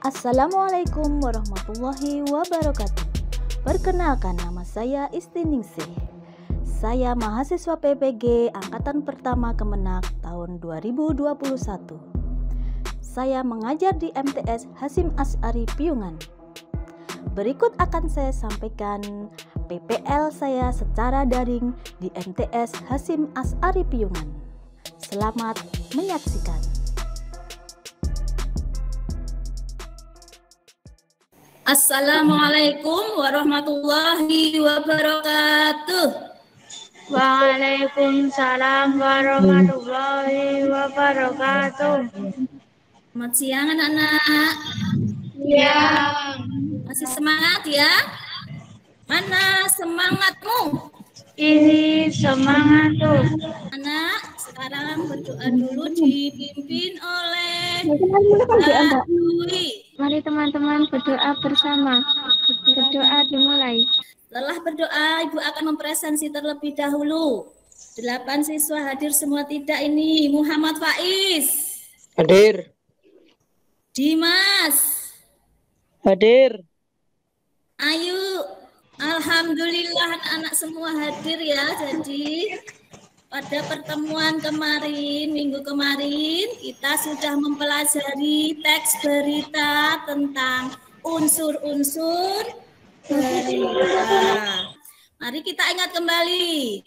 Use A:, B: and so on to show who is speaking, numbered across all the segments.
A: Assalamualaikum warahmatullahi wabarakatuh. Perkenalkan, nama saya Istiningsih. Saya mahasiswa PPG Angkatan Pertama Kemenak tahun 2021. Saya mengajar di MTS Hasyim Asy'ari Piungan. Berikut akan saya sampaikan PPL saya secara daring di MTS Hasyim Asy'ari Piungan. Selamat menyaksikan.
B: Assalamualaikum warahmatullahi wabarakatuh.
C: Waalaikumsalam warahmatullahi wabarakatuh.
B: Selamat siang anak-anak.
C: Ya.
B: Masih semangat ya? Mana semangatmu?
C: Ini semangat tuh.
B: Anak, sekarang berdoa dulu dipimpin oleh Mbak Dwi.
C: Mari teman-teman berdoa bersama. Berdoa dimulai.
B: Setelah berdoa, Ibu akan mempresentasi terlebih dahulu. 8 siswa hadir semua tidak ini? Muhammad Faiz.
D: Hadir.
B: Dimas.
D: Hadir.
B: Ayu. Alhamdulillah anak-anak semua hadir ya. Jadi pada pertemuan kemarin, minggu kemarin, kita sudah mempelajari teks berita tentang unsur-unsur berita. Mari kita ingat kembali.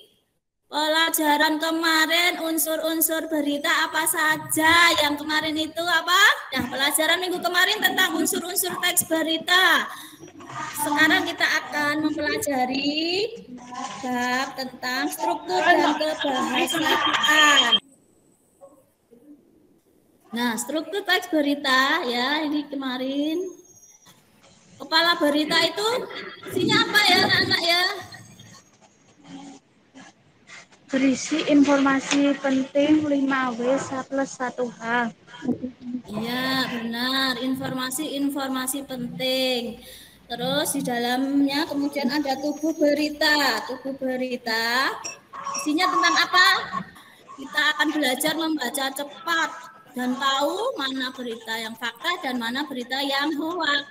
B: Pelajaran kemarin unsur-unsur berita apa saja? Yang kemarin itu apa? Nah, pelajaran minggu kemarin tentang unsur-unsur teks berita. Sekarang kita akan mempelajari bab tentang struktur dan kebahasaan. Nah, struktur teks berita ya, ini kemarin. Kepala berita itu isinya apa ya anak-anak ya?
C: Berisi informasi penting 5W plus 1H.
B: Iya, benar. Informasi-informasi penting. Terus di dalamnya kemudian ada tubuh berita. Tubuh berita isinya tentang apa? Kita akan belajar membaca cepat dan tahu mana berita yang fakta dan mana berita yang hoax.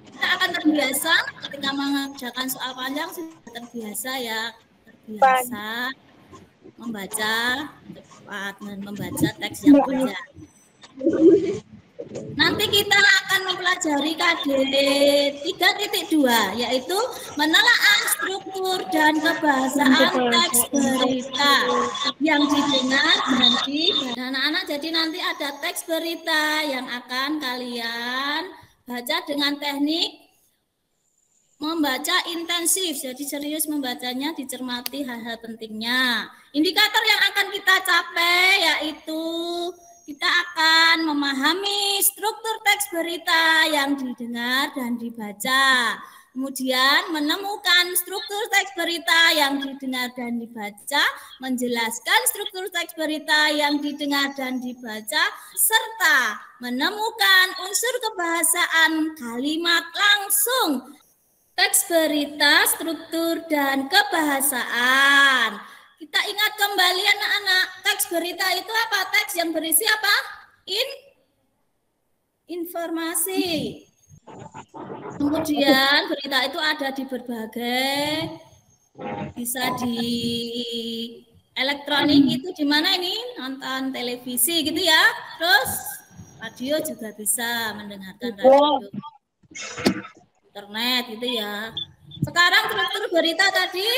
B: Kita akan terbiasa ketika mengerjakan soal panjang, sudah terbiasa ya, terbiasa membaca cepat dan membaca teks yang panjang. Nanti kita akan mempelajari KD 3.2 yaitu menelaah struktur dan kebahasaan teks berita yang didengar dan anak-anak. Jadi nanti ada teks berita yang akan kalian baca dengan teknik membaca intensif. Jadi serius membacanya, dicermati hal-hal pentingnya. Indikator yang akan kita capai yaitu kita akan memahami struktur teks berita yang didengar dan dibaca. Kemudian menemukan struktur teks berita yang didengar dan dibaca, menjelaskan struktur teks berita yang didengar dan dibaca, serta menemukan unsur kebahasaan kalimat langsung. Teks berita, struktur, dan kebahasaan. Kita ingat kembali anak-anak, teks berita itu apa? Teks yang berisi apa? Informasi. Kemudian berita itu ada di berbagai, bisa di elektronik itu di mana ini? Nonton televisi gitu ya. Terus radio juga bisa mendengarkan radio. Internet gitu ya. Sekarang struktur berita tadi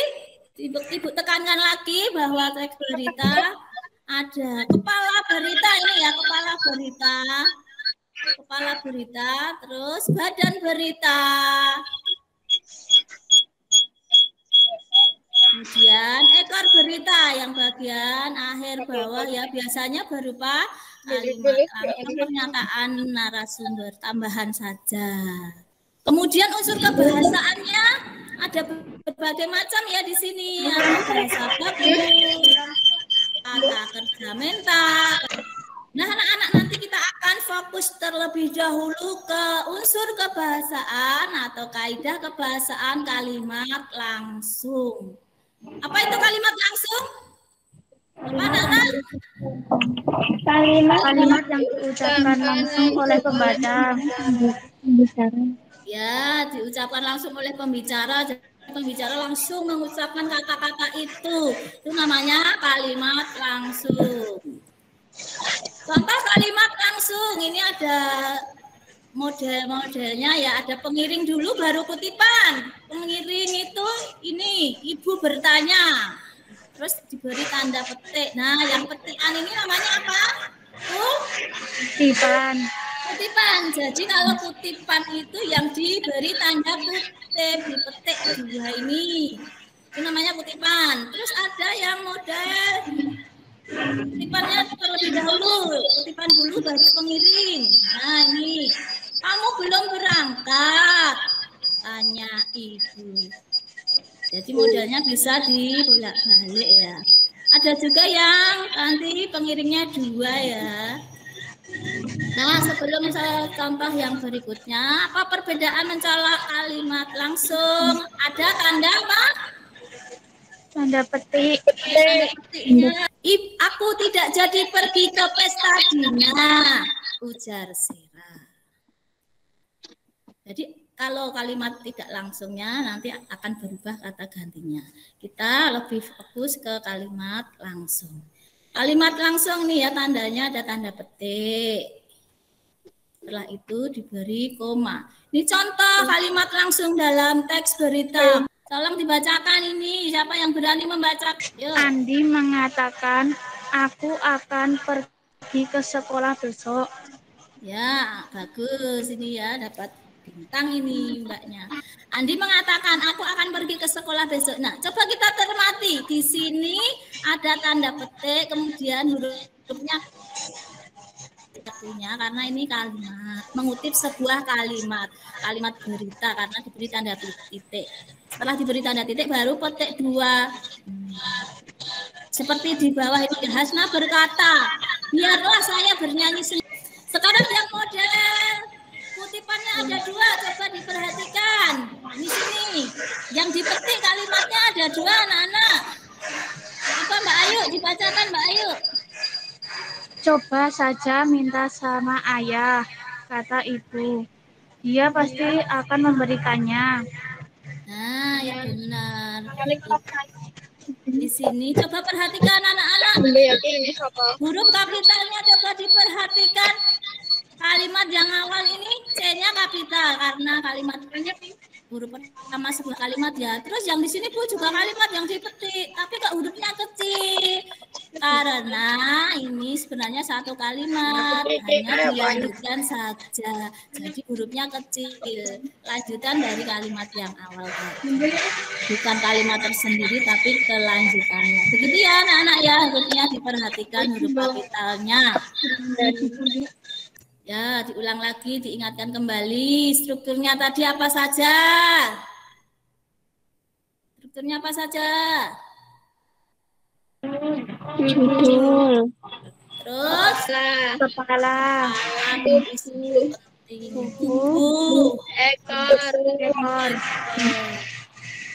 B: Ibu tekankan lagi bahwa teks berita ada kepala berita ini ya, kepala berita, terus badan berita, kemudian ekor berita yang bagian akhir bawah ya, biasanya berupa kalimat atau pernyataan narasumber tambahan saja. Kemudian unsur kebahasaannya ada berbagai macam ya di sini. Ada bahasa baku, kata kerja mental. Nah, anak-anak nanti kita akan fokus terlebih dahulu ke unsur kebahasaan atau kaidah kebahasaan kalimat langsung. Apa itu kalimat langsung? Apa Nana?
C: Kalimat yang diucapkan langsung oleh pembaca.
B: Ya, diucapkan langsung oleh pembicara. Pembicara langsung mengucapkan kata-kata itu. Itu namanya kalimat langsung. Contoh kalimat langsung, ini ada model-modelnya ya, ada pengiring dulu baru kutipan. Pengiring itu ini, ibu bertanya. Terus diberi tanda petik. Nah, yang petikan ini namanya apa?
C: Kutipan.
B: Kutipan. Jadi kalau kutipan itu yang diberi tanda kutip, dipetik dua ini. Itu namanya kutipan. Terus ada yang model kutipannya terlebih dahulu. Kutipan dulu baru pengiring. Nah, ini. Kamu belum berangkat? Tanya ibu. Jadi modelnya bisa dibolak-balik ya. Ada juga yang nanti pengiringnya dua ya. Nah, sebelum saya contoh yang berikutnya, apa perbedaan mencolok kalimat langsung? Ada tanda apa?
C: Tanda petik.
B: Tanda petiknya. Aku tidak jadi pergi ke pesta Dina, ujar Sera. Jadi kalau kalimat tidak langsungnya nanti akan berubah kata gantinya. Kita lebih fokus ke kalimat langsung. Kalimat langsung nih ya tandanya ada tanda petik. Setelah itu diberi koma. Ini contoh kalimat langsung dalam teks berita. Tolong dibacakan ini. Siapa yang berani membaca? Yuk.
C: Andi mengatakan, aku akan pergi ke sekolah besok.
B: Ya, bagus ini ya, dapat bintang ini mbaknya. Andi mengatakan, aku akan pergi ke sekolah besok. Nah, coba kita cermati. Di sini ada tanda petik, kemudian hurufnya satunya karena ini kalimat mengutip sebuah kalimat berita karena diberi tanda titik. Setelah diberi tanda titik baru petik dua. Seperti di bawah ini Hasna berkata, biarlah saya bernyanyi sendiri. Sekarang yang model kutipannya ada dua, coba diperhatikan. Ini sini yang dipetik kalimatnya ada dua anak-anak. Apa Mbak Ayu? Dibacakan Mbak Ayu.
C: Coba saja minta sama ayah, kata ibu. Dia pasti akan memberikannya.
B: Nah, ya benar. Di sini coba perhatikan anak-anak. Huruf kapitalnya coba diperhatikan. Kalimat yang awal ini C-nya kapital karena kalimat huruf pertama sebuah kalimat ya. Terus yang di sini Bu juga kalimat yang dipetik, tapi kok hurufnya kecil. Karena ini sebenarnya satu kalimat, hanya dilanjutkan saja. Jadi hurufnya kecil, lanjutan dari kalimat yang awal tadi. Bukan kalimat tersendiri, tapi kelanjutannya. Begitu ya anak-anak ya, hurufnya diperhatikan huruf kapitalnya. Ya, diulang lagi, diingatkan kembali. Strukturnya tadi apa saja? Strukturnya apa saja?
C: Judul.
B: Terus
C: Kepala.
B: Tubuh.
C: Ekor.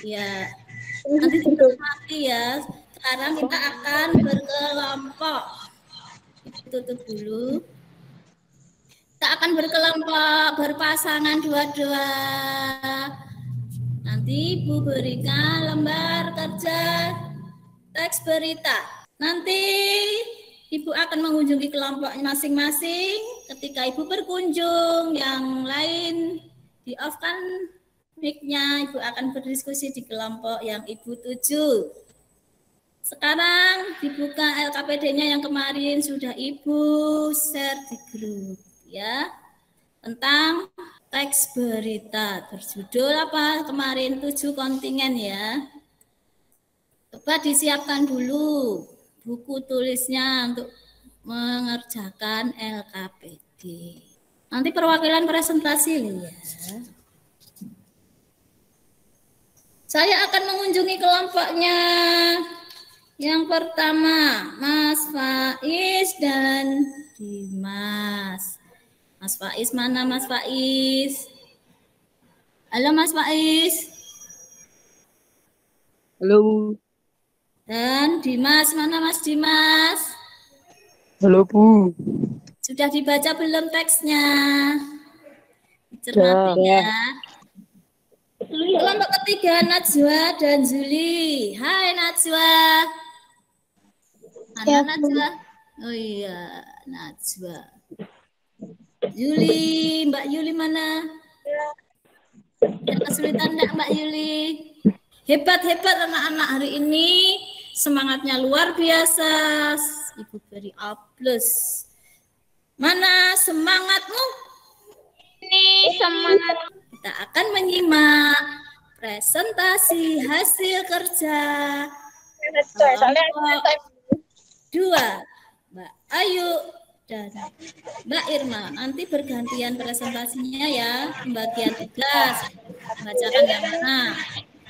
B: Ya. Nanti dicermati ya. Sekarang kita akan berkelompok. Tutup dulu. Kita akan berkelompok, berpasangan dua-dua. Nanti Ibu berikan lembar kerja teks berita. Nanti Ibu akan mengunjungi kelompok masing-masing. Ketika Ibu berkunjung, yang lain di-off-kan mic-nya. Ibu akan berdiskusi di kelompok yang Ibu tuju. Sekarang dibuka LKPD-nya yang kemarin sudah Ibu share di grup ya. Tentang teks berita berjudul apa kemarin 7 kontingen ya. Coba disiapkan dulu buku tulisnya untuk mengerjakan LKPD. Nanti perwakilan presentasi ya. Saya akan mengunjungi kelompoknya. Yang pertama, Mas Faiz dan Dimas. Mas Faiz mana Mas Faiz? Halo Mas Faiz.
D: Halo.
B: Dan Dimas, mana Mas Dimas?
D: Halo Bu.
B: Sudah dibaca belum teksnya?
D: Sudah.
B: Cermati ya. Kelompok ketiga Najwa dan Zuli. Hai Najwa. Mana Najwa? Oh iya, Najwa. Yuli, Mbak Yuli mana? Ada kesulitan enggak Mbak Yuli? Hebat-hebat anak-anak hari ini. Semangatnya luar biasa. Ibu beri A+. Mana semangatmu?
C: Ini semangat.
B: Kita akan menyimak presentasi hasil kerja kelompok 2 Mbak Ayu dan Mbak Irma. Nanti bergantian presentasinya ya, pembagian tugas. Bacakan yang mana?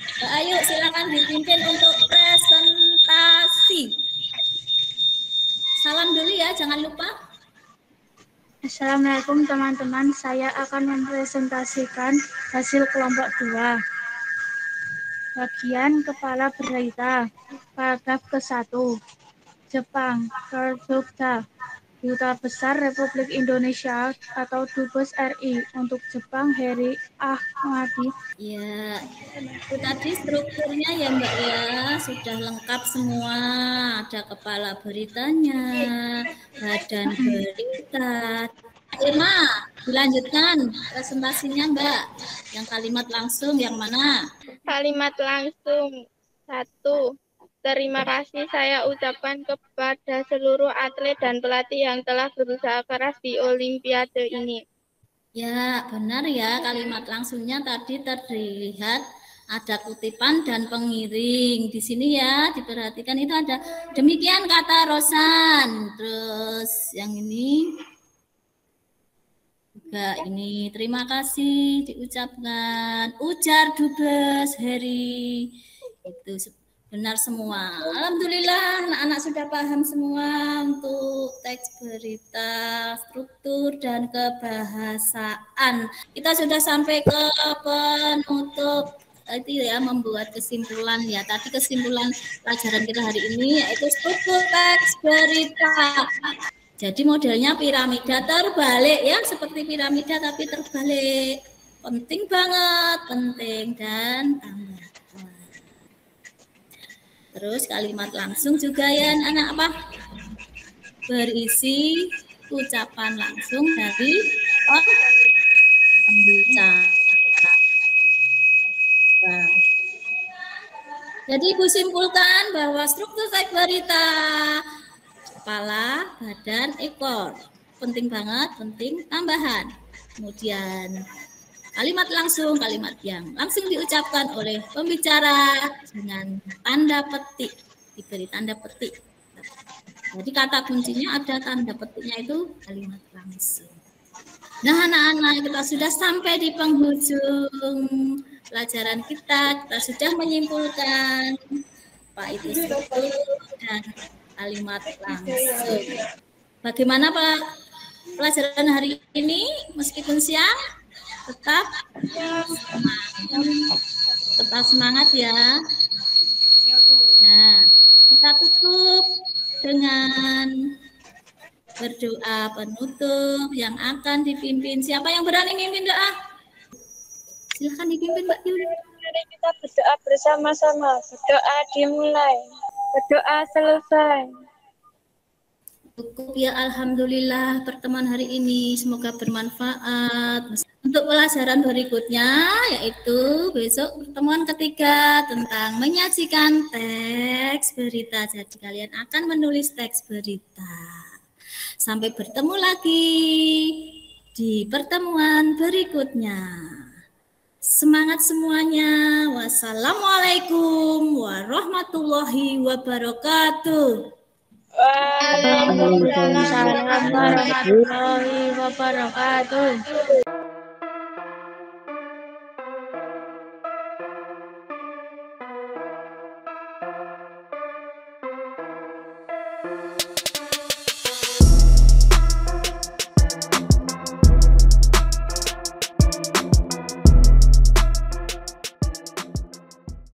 B: Mbak Ayu silakan dipimpin untuk presentasi. Salam dulu ya, jangan lupa.
C: Assalamualaikum teman-teman, saya akan mempresentasikan hasil kelompok 2. Bagian kepala berita, paragraf ke-1. Jepang, Jogja, Duta Besar Republik Indonesia atau Dubes RI untuk Jepang Heri Ahmadi.
B: Ya, itu tadi strukturnya ya Mbak ya, sudah lengkap semua. Ada kepala beritanya, badan berita. Irma, dilanjutkan presentasinya Mbak. Yang kalimat langsung yang mana?
E: Kalimat langsung 1. Terima kasih saya ucapkan kepada seluruh atlet dan pelatih yang telah berusaha keras di Olimpiade ini.
B: Ya, benar ya, kalimat langsungnya tadi terlihat ada kutipan dan pengiring. Di sini ya, diperhatikan itu ada demikian kata Rosan. Terus yang ini juga ini terima kasih diucapkan ujar Dubes Heri. Itu benar semua. Alhamdulillah anak-anak sudah paham semua untuk teks berita, struktur dan kebahasaan. Kita sudah sampai ke penutup itu ya, membuat kesimpulan ya. Tadi kesimpulan pelajaran kita hari ini yaitu struktur teks berita. Jadi modelnya piramida terbalik ya, seperti piramida tapi terbalik. Penting banget, penting dan tambah. Terus kalimat langsung juga ya anak apa? Berisi ucapan langsung dari pembicara. Nah, jadi Ibu simpulkan bahwa struktur teks berita kepala, badan, ekor. Penting banget, penting tambahan. Kemudian kalimat langsung, kalimat yang langsung diucapkan oleh pembicara dengan tanda petik, diberi tanda petik. Jadi kata kuncinya ada tanda petiknya itu kalimat langsung. Nah anak-anak, kita sudah sampai di penghujung pelajaran kita sudah menyimpulkan apa itu struktur dan kalimat langsung. Bagaimana Pak pelajaran hari ini meskipun siang? Tetap semangat ya. Nah, kita tutup dengan berdoa penutup yang akan dipimpin. Siapa yang berani mimpin doa? Silakan dipimpin Mbak Yuli.
E: Mari kita berdoa bersama-sama. Berdoa dimulai. Berdoa selesai.
B: Cukup ya, alhamdulillah pertemuan hari ini semoga bermanfaat. Untuk pelajaran berikutnya yaitu besok pertemuan ketiga tentang menyajikan teks berita. Jadi kalian akan menulis teks berita. Sampai bertemu lagi di pertemuan berikutnya. Semangat semuanya. Wassalamualaikum warahmatullahi wabarakatuh.
C: Waalaikumsalam warahmatullahi wabarakatuh.